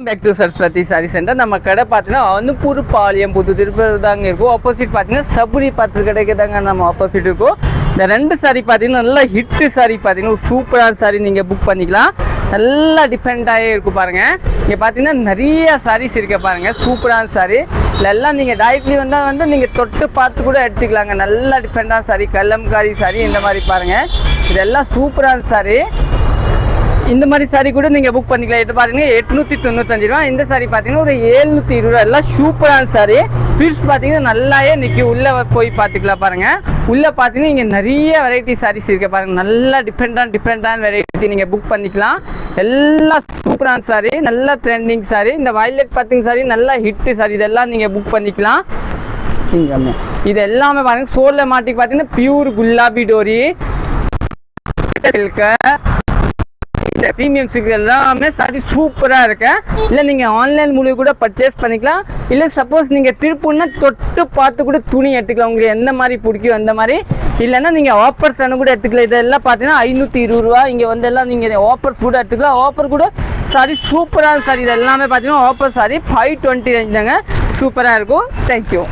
Back to Saraswati sari centre. நம்ம கடை பார்த்தீங்கன்னா அனுப்பூர் பாளையம் புது திருப்பூர் தாங்க இருக்கும். ஆப்போசிட் பார்த்தீங்கன்னா சபரி பத்து கடைக்கு தாங்க நம்ம ஆப்போசிட் இருக்கும். இந்த ரெண்டு சாரி பார்த்தீங்கன்னா நல்லா ஹிட்டு சாரி பார்த்தீங்கன்னா ஒரு சூப்பரான சாரி நீங்கள் புக் பண்ணிக்கலாம். நல்லா டிஃப்ரெண்ட்டாகவே இருக்கும் பாருங்கள். இங்கே பார்த்தீங்கன்னா நிறைய சாரீஸ் இருக்க பாருங்கள். சூப்பரான சாரி எல்லாம் நீங்கள் டைரக்ட்லி வந்து நீங்கள் தொட்டு பார்த்து கூட எடுத்துக்கலாங்க. நல்லா டிஃப்ரெண்ட்டான சாரி, கல்லம்காரி சாரி இந்த மாதிரி பாருங்கள். இதெல்லாம் சூப்பரான சாரி. இந்த மாதிரி சாரி கூட நீங்கள் புக் பண்ணிக்கலாம். எட்டு பார்த்தீங்கன்னா 895 ரூபா. இந்த சாரி பார்த்தீங்கன்னா ஒரு 720 ரூபா. எல்லாம் சூப்பரான சாரி. பீட்ஸ் பார்த்தீங்கன்னா நல்லாவே நிற்கி உள்ளே போய் பார்த்துக்கலாம் பாருங்கள். உள்ளே பார்த்தீங்கன்னா இங்கே நிறைய வெரைட்டி சாரீஸ் இருக்க பாருங்கள். நல்லா டிஃப்ரெண்ட்டான வெரைட்டி நீங்கள் புக் பண்ணிக்கலாம். எல்லாம் சூப்பரான சாரி, நல்லா ட்ரெண்டிங் சாரி. இந்த வயலட் பார்த்தீங்க சாரி நல்லா ஹிட்டு சாரி. இதெல்லாம் நீங்கள் புக் பண்ணிக்கலாம். இங்கே இது எல்லாமே பாருங்கள். சோலில் மாட்டிக்கு பார்த்தீங்கன்னா pure Gulabi Dori silk premium silk எல்லாமே சாரி சூப்பராக இருக்கு. இல்லை நீங்கள் ஆன்லைன் மூலியம் கூட பர்ச்சேஸ் பண்ணிக்கலாம். இல்லை சப்போஸ் நீங்கள் திருப்பூர்னா தொட்டு பார்த்து கூட துணி எடுத்துக்கலாம். உங்களுக்கு எந்த மாதிரி பிடிக்கும் அந்த மாதிரி. இல்லைன்னா நீங்கள் ஆஃபர்ஸ் கூட எடுத்துக்கலாம். இதெல்லாம் பார்த்தீங்கன்னா 520 ரூபா. இங்கே வந்து எல்லாம் நீங்கள் ஆஃபர்ஸ் கூட எடுத்துக்கலாம். ஆஃபர் கூட சாரி சூப்பரான சாரி. இது எல்லாமே பார்த்தீங்கன்னா ஆஃபர் சாரி 520 தாங்க. சூப்பராக இருக்கும். தேங்க்யூ.